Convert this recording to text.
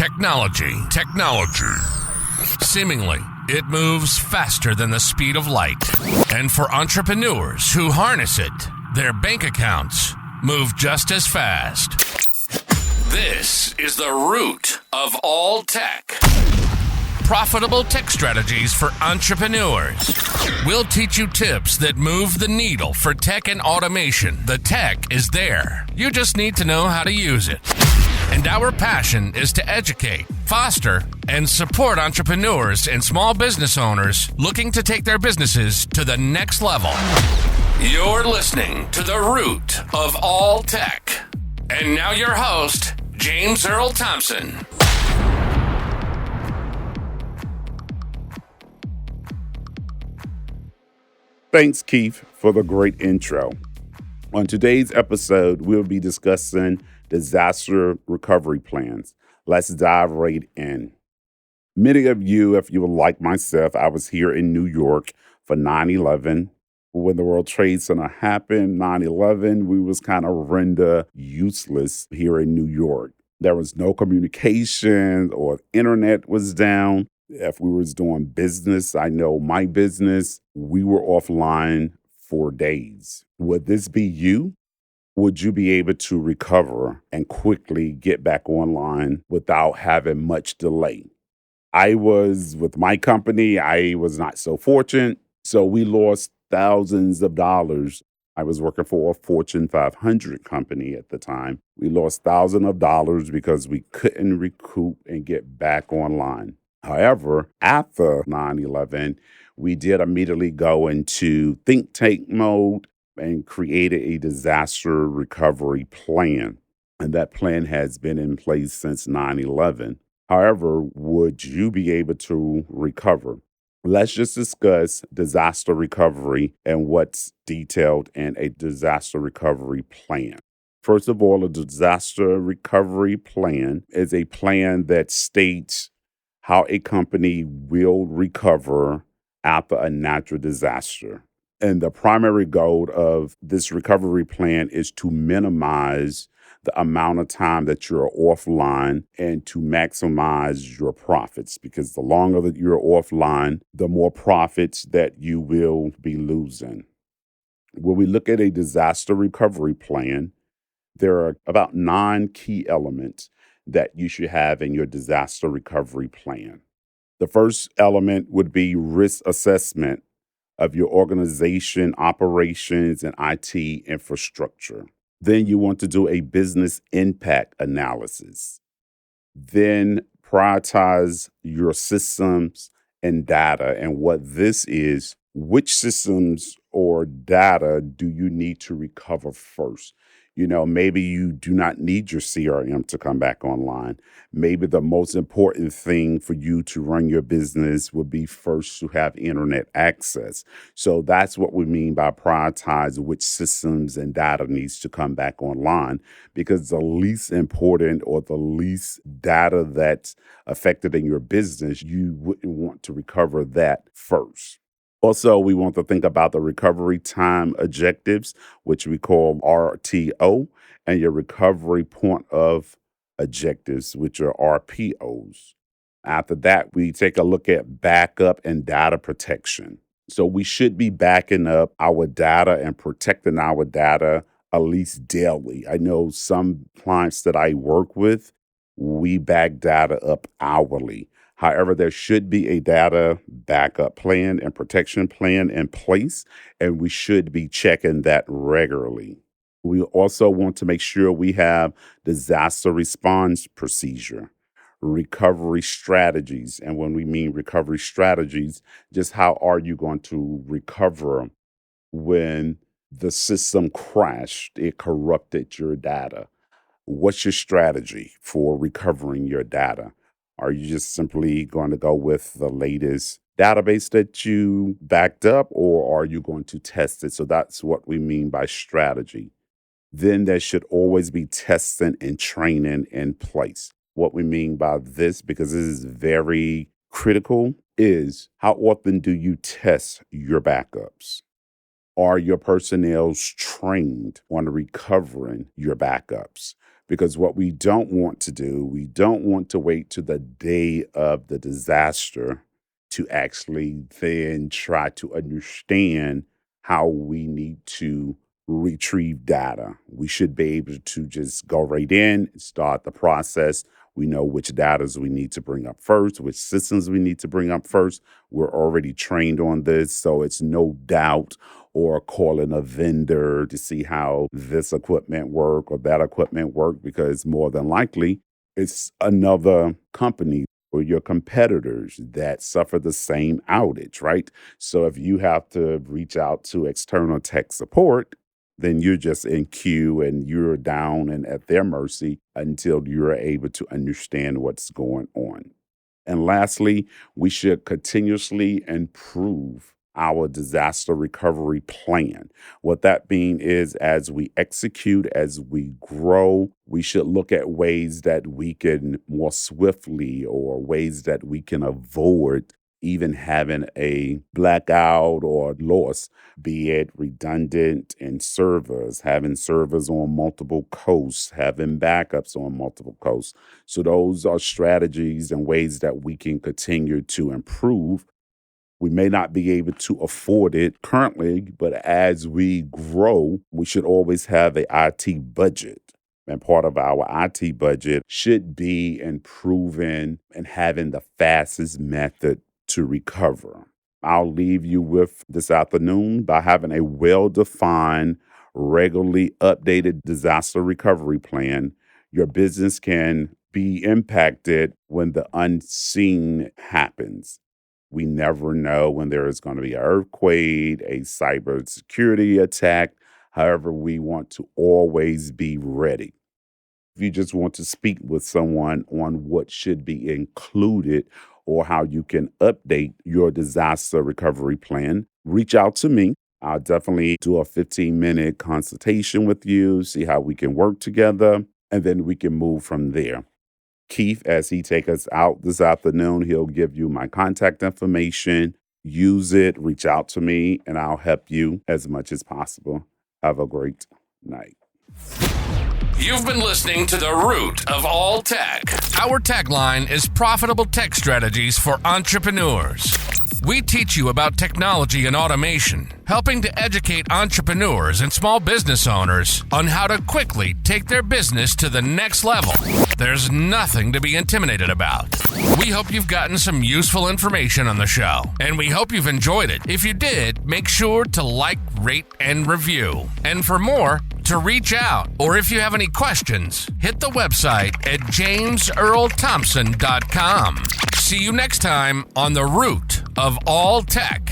Technology. Seemingly, it moves faster than the speed of light. And for entrepreneurs who harness it, their bank accounts move just as fast. This is the root of all tech. Profitable tech strategies for entrepreneurs. We'll teach you tips that move the needle for tech and automation. The tech is there. You just need to know how to use it. And our passion is to educate, foster, and support entrepreneurs and small business owners looking to take their businesses to the next level. You're listening to the root of all tech. And now your host, James Earl Thompson. Thanks, Keith, for the great intro. On today's episode, we'll be discussing disaster recovery plans. Let's dive right in. Many of you, if you were like myself, I was here in New York for 9/11. When the World Trade Center happened, 9/11, we was kind of rendered useless here in New York. There was no communication or internet was down. If we was doing business, I know my business, we were offline for days. Would this be you? Would you be able to recover and quickly get back online without having much delay? I was with my company, I was not so fortunate. So we lost thousands of dollars. I was working for a Fortune 500 company at the time. We lost thousands of dollars because we couldn't recoup and get back online. However, after 9/11, we did immediately go into think tank mode and created a disaster recovery plan. And that plan has been in place since 9/11. However, would you be able to recover? Let's just discuss disaster recovery and what's detailed in a disaster recovery plan. First of all, a disaster recovery plan is a plan that states how a company will recover after a natural disaster. And the primary goal of this recovery plan is to minimize the amount of time that you're offline and to maximize your profits, because the longer that you're offline, the more profits that you will be losing. When we look at a disaster recovery plan, there are about 9 key elements that you should have in your disaster recovery plan. The first element would be risk assessment of your organization, operations, and IT infrastructure. Then you want to do a business impact analysis. Then prioritize your systems and data. And what this is, which systems or data do you need to recover first? You know, maybe you do not need your CRM to come back online. Maybe the most important thing for you to run your business would be first to have internet access. So that's what we mean by prioritize which systems and data needs to come back online, because the least important or the least data that's affected in your business, you wouldn't want to recover that first. Also, we want to think about the recovery time objectives, which we call RTO, and your recovery point of objectives, which are RPOs. After that, we take a look at backup and data protection. So we should be backing up our data and protecting our data at least daily. I know some clients that I work with, we back data up hourly. However, there should be a data backup plan and protection plan in place, and we should be checking that regularly. We also want to make sure we have disaster response procedure, recovery strategies. And when we mean recovery strategies, just how are you going to recover when the system crashed, it corrupted your data? What's your strategy for recovering your data? Are you just simply going to go with the latest database that you backed up, or are you going to test it? So that's what we mean by strategy. Then there should always be testing and training in place. What we mean by this, because this is very critical, is how often do you test your backups? Are your personnel trained on recovering your backups? Because what we don't want to do, we don't want to wait to the day of the disaster to actually then try to understand how we need to retrieve data. We should be able to just go right in, start the process. We know which data we need to bring up first, which systems we need to bring up first. We're already trained on this, so it's no doubt or calling a vendor to see how this equipment work or that equipment work, because more than likely it's another company or your competitors that suffer the same outage, right? So if you have to reach out to external tech support, then you're just in queue and you're down and at their mercy until you're able to understand what's going on. And lastly, we should continuously improve our disaster recovery plan. What that means is, as we execute, as we grow, we should look at ways that we can more swiftly or ways that we can avoid even having a blackout or loss, be it redundant in servers, having servers on multiple coasts, having backups on multiple coasts. So those are strategies and ways that we can continue to improve. We may not be able to afford it currently, but as we grow, we should always have a IT budget. And part of our IT budget should be improving and having the fastest method to recover. I'll leave you with this afternoon by having a well-defined, regularly updated disaster recovery plan. Your business can be impacted when the unseen happens. We never know when there is going to be an earthquake, a cybersecurity attack. However, we want to always be ready. If you just want to speak with someone on what should be included or how you can update your disaster recovery plan, reach out to me. I'll definitely do a 15-minute consultation with you, see how we can work together, and then we can move from there. Keith, as he takes us out this afternoon, he'll give you my contact information. Use it, reach out to me, and I'll help you as much as possible. Have a great night. You've been listening to the root of all tech. Our tagline is profitable tech strategies for entrepreneurs. We teach you about technology and automation, helping to educate entrepreneurs and small business owners on how to quickly take their business to the next level. There's nothing to be intimidated about. We hope you've gotten some useful information on the show, and we hope you've enjoyed it. If you did, make sure to like, rate, and review. And for more, to reach out, or if you have any questions, hit the website at jamesearlthompson.com. See you next time on The Root of All Tech.